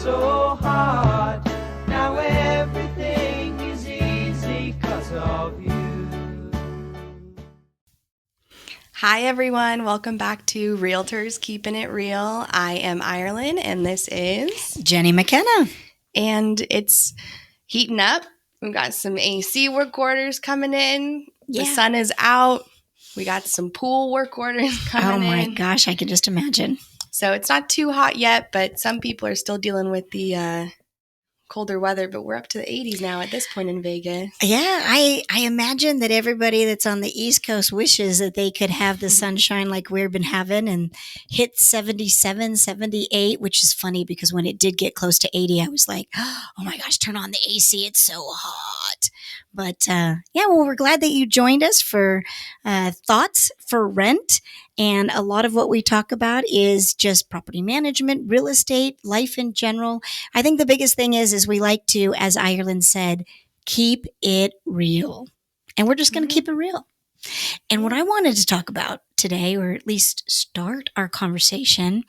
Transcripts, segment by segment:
so hard. Now everything is easy 'cause of you. Hi everyone, welcome back to Realtors Keeping It Real. I am Ireland and this is Jenni McKenna. And it's heating up. We've got some AC work orders coming in. The sun is out. We got some pool work orders coming in. Oh my gosh, I can just imagine. So it's not too hot yet, but some people are still dealing with the colder weather, but we're up to the 80s now at this point in Vegas. Yeah, I imagine that everybody that's on the East Coast wishes that they could have the sunshine like we've been having and hit 77, 78, which is funny because when it did get close to 80, I was like, oh my gosh, turn on the AC. It's so hot. But well, we're glad that you joined us for Thoughts for Rent. And a lot of what we talk about is just property management, real estate, life in general. I think the biggest thing is we like to, as Ireland said, keep it real. And we're just going to keep it real. And what I wanted to talk about today, or at least start our conversation,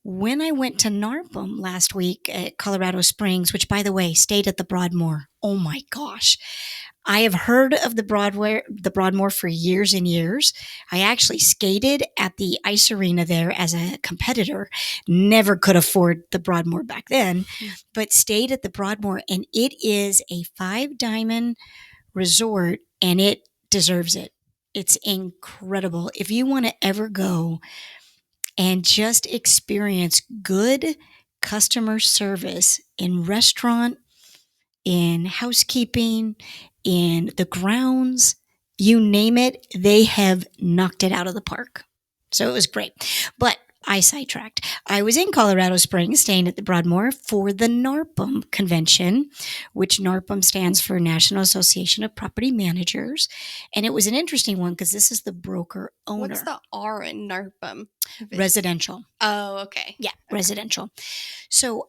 when I went to NARPUM last week at Colorado Springs, which, by the way, stayed at the Broadmoor. Oh my gosh. I have heard of the Broadmoor for years and years. I actually skated at the ice arena there as a competitor. Never could afford the Broadmoor back then, but stayed at the Broadmoor, and it is a 5-diamond resort, and it deserves it. It's incredible. If you want to ever go and just experience good customer service in restaurant, in housekeeping, in the grounds, you name it, they have knocked it out of the park. So it was great. But I sidetracked. I was in Colorado Springs staying at the Broadmoor for the NARPUM convention, which NARPUM stands for National Association of Property Managers. And it was an interesting one because this is the broker owner. What's the R in NARPUM? Residential. Oh, okay. Yeah, residential. So,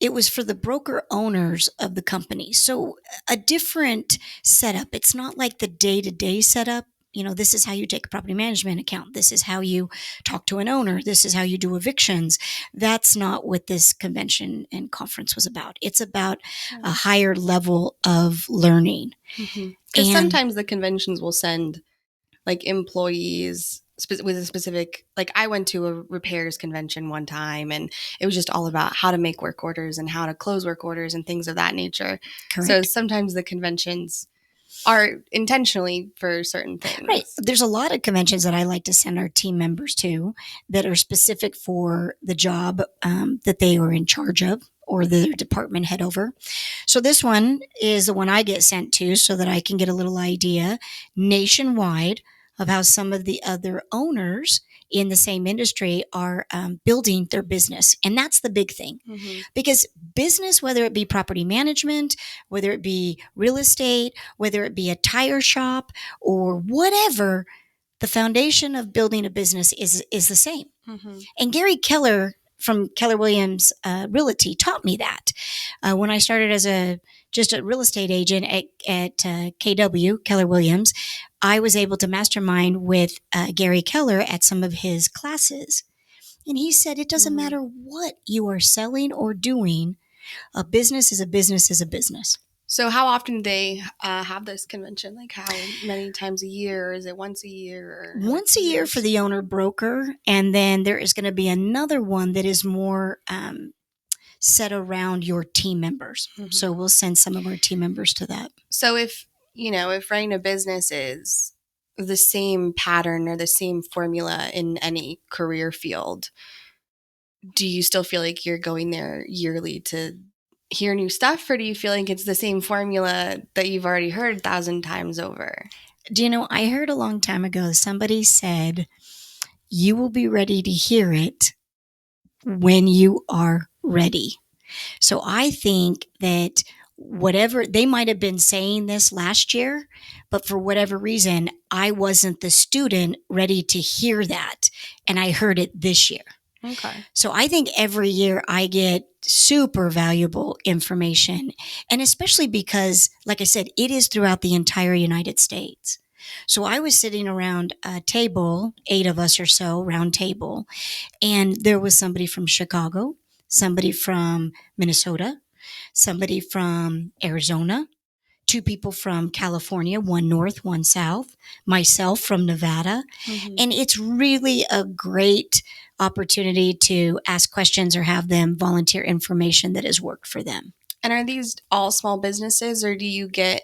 it was for the broker owners of the company. So a different setup. It's not like the day-to-day setup. You know, this is how you take a property management account. This is how you talk to an owner. This is how you do evictions. That's not what this convention and conference was about. It's about a higher level of learning. Because sometimes the conventions will send like employees with a specific, like I went to a repairs convention one time and it was just all about how to make work orders and how to close work orders and things of that nature. Correct. So sometimes the conventions are intentionally for certain things. Right. There's a lot of conventions that I like to send our team members to that are specific for the job that they are in charge of or the department head over. So this one is the one I get sent to so that I can get a little idea nationwide of how some of the other owners in the same industry are building their business. And that's the big thing. Because business, whether it be property management, whether it be real estate, whether it be a tire shop or whatever, the foundation of building a business is the same. And Gary Keller from Keller Williams Realty taught me that. When I started as just a real estate agent at KW, Keller Williams, I was able to mastermind with Gary Keller at some of his classes. And he said, it doesn't matter what you are selling or doing, a business is a business is a business. So how often do they have this convention? Like how many times a year? Or is it once a year? Once a year for the owner broker. And then there is going to be another one that is more set around your team members. So we'll send some of our team members to that. So if running a business is the same pattern or the same formula in any career field, do you still feel like you're going there yearly to hear new stuff, or do you feel like it's the same formula that you've already heard 1,000 times over? Do you know, I heard a long time ago, somebody said, you will be ready to hear it when you are ready. So I think that whatever, they might have been saying this last year, but for whatever reason, I wasn't the student ready to hear that. And I heard it this year. Okay. So I think every year I get super valuable information. And especially because, like I said, it is throughout the entire United States. So I was sitting around a table, 8 of us or so, round table, and there was somebody from Chicago, somebody from Minnesota, somebody from Arizona, 2 people from California, 1 north, 1 south, myself from Nevada. Mhm. And it's really a great opportunity to ask questions or have them volunteer information that has worked for them. And are these all small businesses, or do you get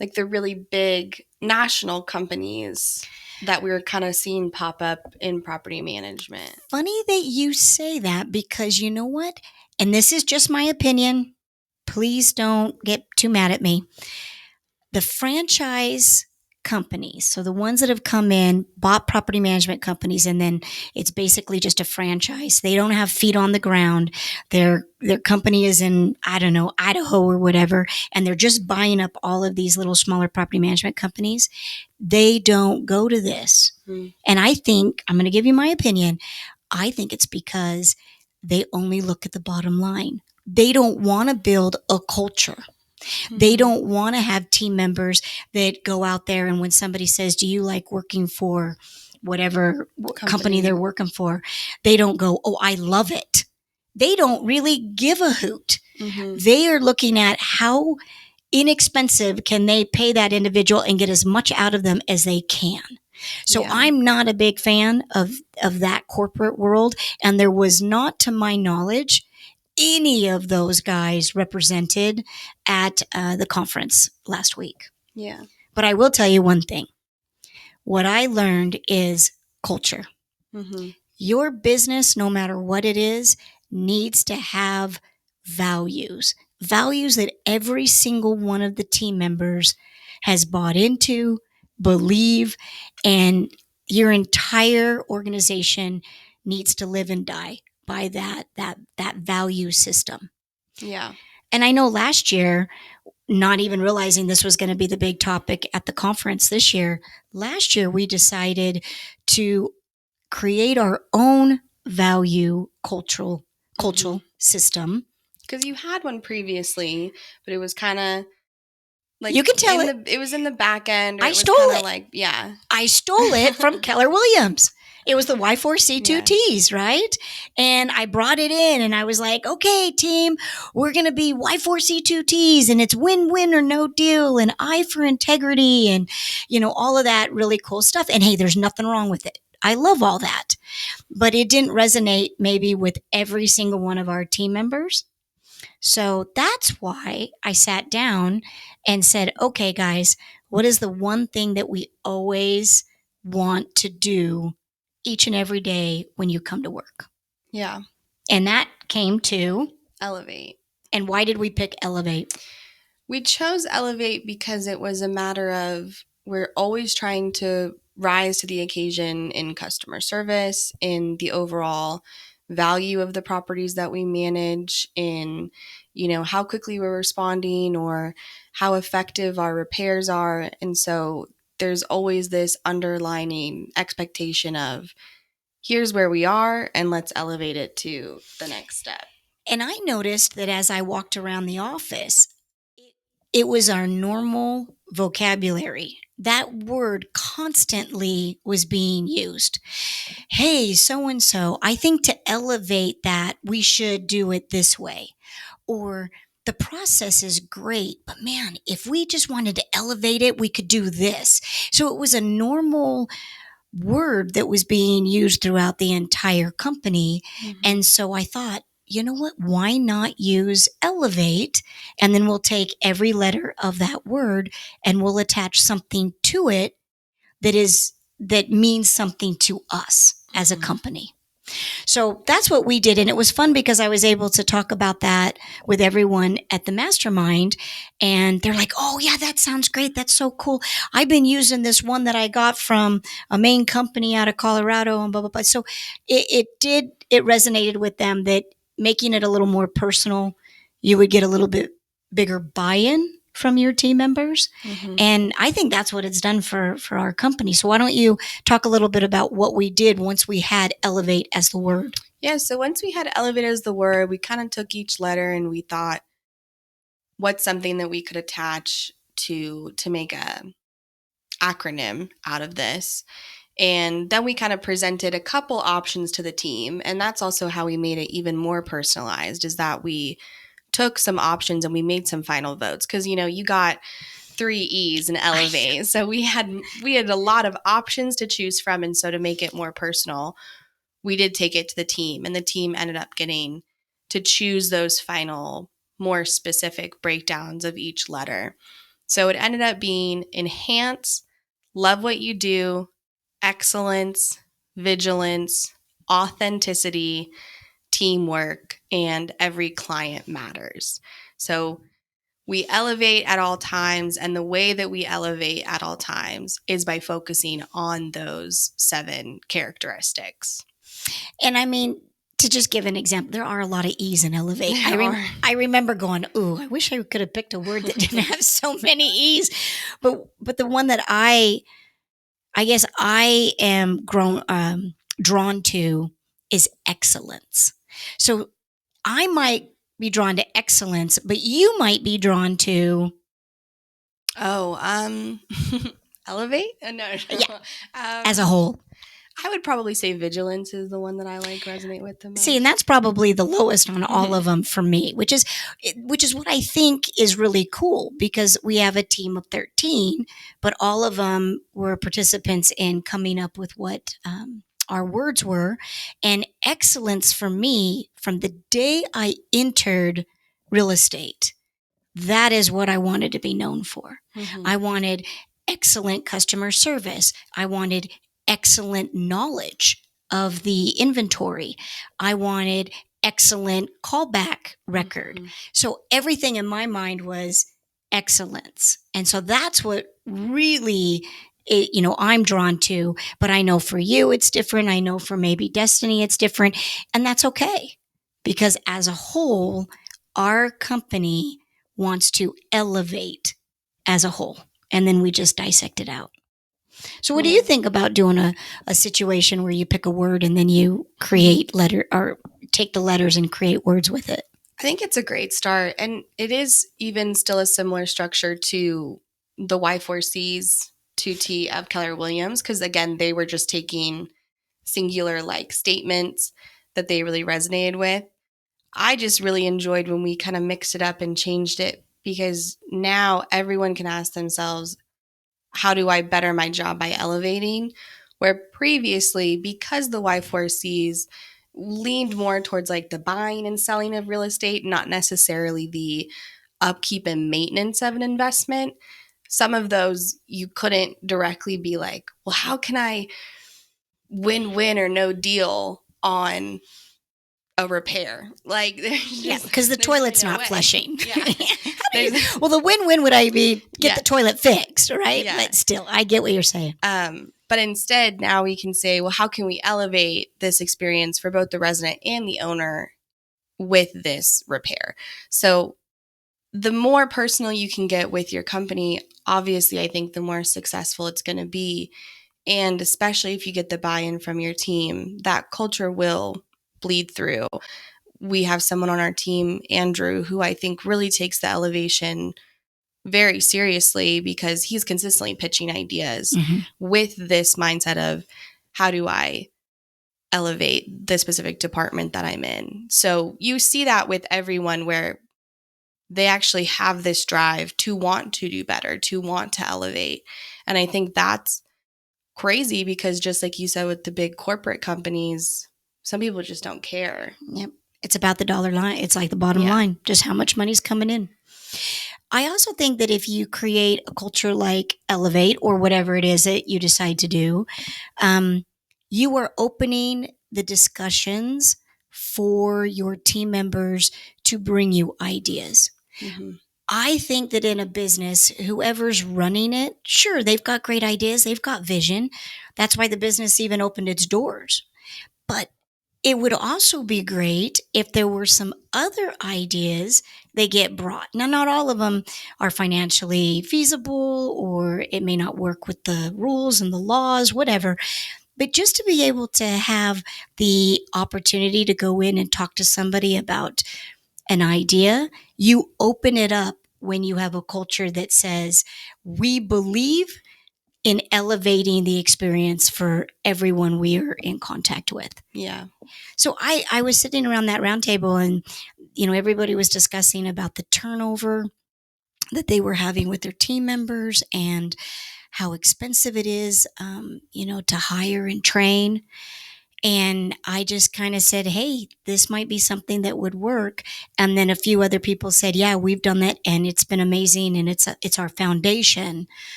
like the really big national companies that we were kind of seeing pop up in property management? Funny that you say that, because you know what? And this is just my opinion. Please don't get too mad at me. The franchise companies, so the ones that have come in, bought property management companies, and then it's basically just a franchise. They don't have feet on the ground. Their company is in, I don't know, Idaho or whatever, and they're just buying up all of these little smaller property management companies. They don't go to this. And I think, I'm going to give you my opinion, I think it's because they only look at the bottom line. They don't want to build a culture. They don't want to have team members that go out there, and when somebody says, do you like working for whatever company they're working for, they don't go, oh, I love it. They don't really give a hoot. They are looking at how inexpensive can they pay that individual and get as much out of them as they can. So I'm not a big fan of that corporate world. And there was not, to my knowledge, any of those guys represented at the conference last week. Yeah. But I will tell you one thing. What I learned is culture. Your business, no matter what it is, needs to have values. Values that every single one of the team members has bought into, believe, and your entire organization needs to live and die by that value system. Yeah. And I know last year, not even realizing this was going to be the big topic at the conference this year, last year we decided to create our own value cultural system. Because you had one previously, but it was kind of like, you can tell it was in the back end. Or I it was stole it. like, yeah. I stole it from Keller Williams. It was the Y4C2Ts, right? And I brought it in and I was like, okay, team, we're going to be Y4C2Ts and it's win-win or no deal and I for integrity and, all of that really cool stuff. And hey, there's nothing wrong with it. I love all that. But it didn't resonate maybe with every single one of our team members. So that's why I sat down and said, okay, guys, what is the one thing that we always want to do each and every day when you come to work? Yeah. And that came to Elevate. And why did we pick Elevate? We chose Elevate because it was a matter of we're always trying to rise to the occasion in customer service, in the overall value of the properties that we manage, in how quickly we're responding or how effective our repairs are. And so there's always this underlining expectation of here's where we are and let's elevate it to the next step. And I noticed that as I walked around the office, it was our normal vocabulary. That word constantly was being used. Hey, so-and-so, I think to elevate that, we should do it this way. Or the process is great, but man, if we just wanted to elevate it, we could do this. So it was a normal word that was being used throughout the entire company. And so I thought, you know what? Why not use elevate? And then we'll take every letter of that word and we'll attach something to it that means something to us as a company. So that's what we did. And it was fun because I was able to talk about that with everyone at the mastermind. And they're like, oh, yeah, that sounds great. That's so cool. I've been using this one that I got from a main company out of Colorado and blah, blah, blah. So it resonated with them that making it a little more personal, you would get a little bit bigger buy-in from your team members. And I think that's what it's done for our company. So why don't you talk a little bit about what we did once we had elevate as the word? Yeah, so once we had elevate as the word, we kind of took each letter and we thought, what's something that we could attach to make a acronym out of this? And then we kind of presented a couple options to the team. And that's also how we made it even more personalized, is that we took some options and we made some final votes. Because, you got 3 E's in Elevate. So we had a lot of options to choose from. And so to make it more personal, we did take it to the team. And the team ended up getting to choose those final, more specific breakdowns of each letter. So it ended up being enhance, love what you do, excellence, vigilance, authenticity, teamwork, and every client matters. So we elevate at all times, and the way that we elevate at all times is by focusing on those 7 characteristics. And I mean, to just give an example, there are a lot of E's in elevate. I remember going, ooh, I wish I could have picked a word that didn't have so many E's. But the one that I guess I am drawn to is excellence. So I might be drawn to excellence, but you might be drawn to elevate? No. Yeah. As a whole. I would probably say vigilance is the one that I resonate with the most. See, and that's probably the lowest on all of them for me, which is what I think is really cool, because we have a team of 13, but all of them were participants in coming up with what our words were. And excellence for me, from the day I entered real estate, that is what I wanted to be known for. Mm-hmm. I wanted excellent customer service. I wanted excellent knowledge of the inventory. I wanted excellent callback record. Mm-hmm. So everything in my mind was excellence. And so that's what really, I'm drawn to. But I know for you, it's different. I know for maybe Destiny, it's different. And that's okay. Because as a whole, our company wants to elevate as a whole. And then we just dissect it out. So what do you think about doing a situation where you pick a word and then you create letter, or take the letters and create words with it? I think it's a great start. And it is even still a similar structure to the Y4C's 2T of Keller Williams, because again, they were just taking singular statements that they really resonated with. I just really enjoyed when we kind of mixed it up and changed it, because now everyone can ask themselves, how do I better my job by elevating? Where previously, because the Y4Cs leaned more towards the buying and selling of real estate, not necessarily the upkeep and maintenance of an investment, some of those you couldn't directly be well, how can I win or no deal on a repair? Because the toilet's not flushing. Yeah. Well, the win-win would be get the toilet fixed, right? Yeah. But still, I get what you're saying. But instead, now we can say, well, how can we elevate this experience for both the resident and the owner with this repair? So the more personal you can get with your company, obviously, I think the more successful it's going to be. And especially if you get the buy-in from your team, that culture will bleed through. We have someone on our team, Andrew, who I think really takes the elevation very seriously, because he's consistently pitching ideas with this mindset of, how do I elevate the specific department that I'm in? So you see that with everyone, where they actually have this drive to want to do better, to want to elevate. And I think that's crazy, because just like you said with the big corporate companies, some people just don't care. Yep. It's about the dollar line. It's like the bottom line, just how much money's coming in. I also think that if you create a culture like Elevate, or whatever it is that you decide to do, you are opening the discussions for your team members to bring you ideas. Mm-hmm. I think that in a business, whoever's running it, sure, they've got great ideas. They've got vision. That's why the business even opened its doors. But it would also be great if there were some other ideas they get brought. Now, not all of them are financially feasible, or it may not work with the rules and the laws, whatever. But just to be able to have the opportunity to go in and talk to somebody about an idea, you open it up when you have a culture that says, we believe in elevating the experience for everyone we are in contact with. Yeah. So I was sitting around that round table, and, everybody was discussing about the turnover that they were having with their team members and how expensive it is, to hire and train. And I just kind of said, hey, this might be something that would work. And then a few other people said, yeah, we've done that and it's been amazing. And it's our foundation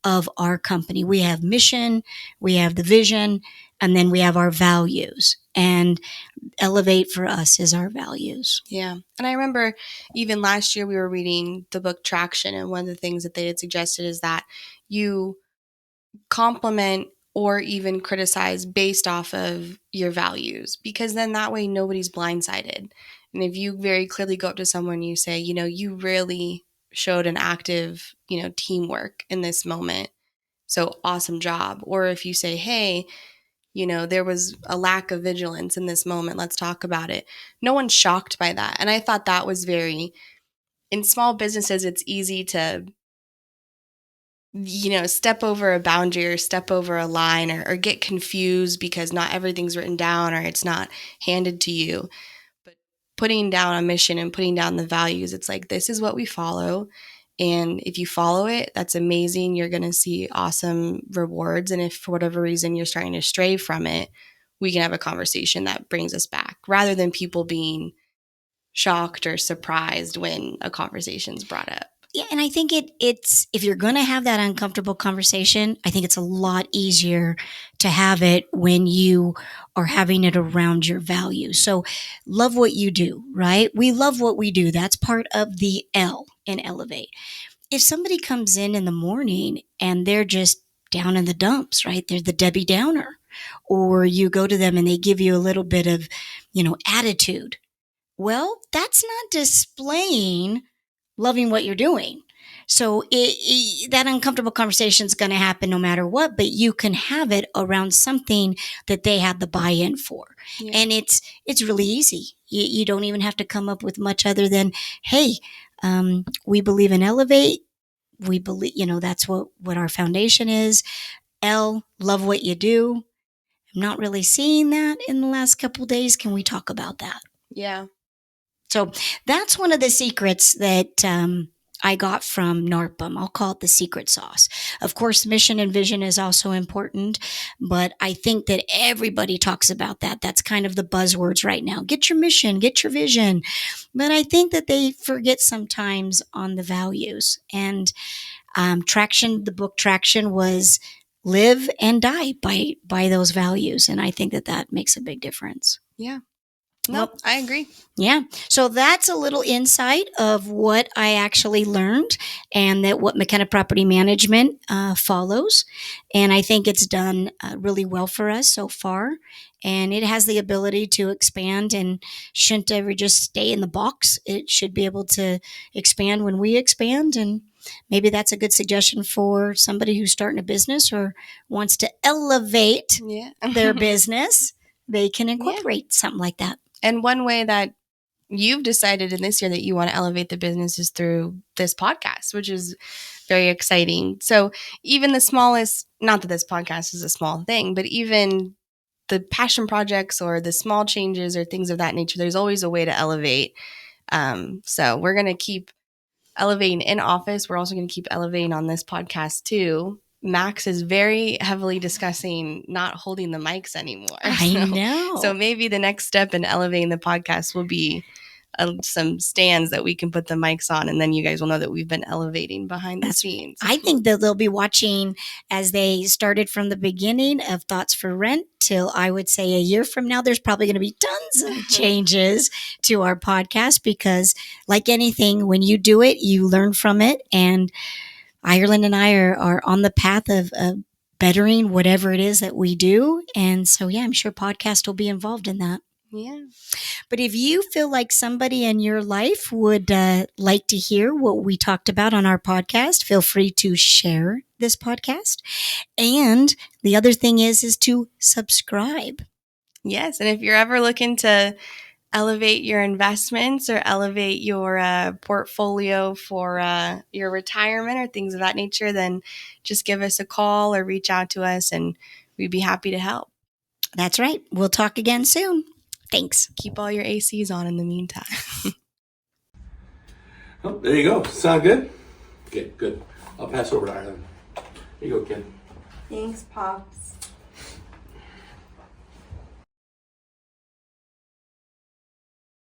of our company. We have mission, we have the vision, and then we have our values. And Elevate for us is our values. Yeah. And I remember even last year we were reading the book Traction, and one of the things that they had suggested is that you compliment or even criticize based off of your values, because then that way nobody's blindsided. And if you very clearly go up to someone and you say, you really showed an active, teamwork in this moment. So awesome job. Or if you say, hey, there was a lack of vigilance in this moment, let's talk about it. No one's shocked by that. And I thought that was in small businesses, it's easy to step over a boundary or step over a line or get confused because not everything's written down or it's not handed to you. But putting down a mission and putting down the values, it's like, this is what we follow. And if you follow it, that's amazing. You're going to see awesome rewards. And if for whatever reason you're starting to stray from it, we can have a conversation that brings us back, rather than people being shocked or surprised when a conversation's brought up. Yeah, and I think it's if you're going to have that uncomfortable conversation, I think it's a lot easier to have it when you are having it around your values. So love what you do, right? We love what we do. That's part of the L in Elevate. If somebody comes in the morning and they're just down in the dumps, right? They're the Debbie Downer, or you go to them and they give you a little bit of, attitude. Well, that's not displaying loving what you're doing. So that uncomfortable conversation is going to happen no matter what, but you can have it around something that they have the buy-in for. Yeah. And it's really easy. You don't even have to come up with much other than, hey, we believe in Elevate. We believe, that's what our foundation is. L, love what you do. I'm not really seeing that in the last couple of days. Can we talk about that? Yeah. So that's one of the secrets that I got from NARPUM. I'll call it the secret sauce. Of course, mission and vision is also important, but I think that everybody talks about that. That's kind of the buzzwords right now. Get your mission, get your vision. But I think that they forget sometimes on the values. And Traction, the book Traction, was live and die by those values. And I think that makes a big difference. Yeah. No, I agree. Yeah. So that's a little insight of what I actually learned, and that what McKenna Property Management follows. And I think it's done really well for us so far. And it has the ability to expand and shouldn't ever just stay in the box. It should be able to expand when we expand. And maybe that's a good suggestion for somebody who's starting a business or wants to elevate their business. They can incorporate something like that. And one way that you've decided in this year that you want to elevate the business is through this podcast, which is very exciting. So even the smallest, not that this podcast is a small thing, but even the passion projects or the small changes or things of that nature, there's always a way to elevate. So we're going to keep elevating in office. We're also going to keep elevating on this podcast too. Max is very heavily discussing not holding the mics anymore. I know. So maybe the next step in elevating the podcast will be some stands that we can put the mics on, and then you guys will know that we've been elevating behind the scenes. I think that they'll be watching as they started from the beginning of Thoughts for Rent till I would say a year from now. There's probably going to be tons of changes to our podcast, because like anything, when you do it, you learn from it. And Ireland and I are on the path of bettering whatever it is that we do. And so, I'm sure podcast will be involved in that. Yeah. But if you feel like somebody in your life would like to hear what we talked about on our podcast, feel free to share this podcast. And the other thing is to subscribe. Yes. And if you're ever looking to elevate your investments or elevate your portfolio for your retirement or things of that nature, then just give us a call or reach out to us and we'd be happy to help. That's right. We'll talk again soon. Thanks. Keep all your ACs on in the meantime. Oh, there you go. Sound good? Okay, good. I'll pass over to Ireland. Here you go, kid. Thanks, Pops.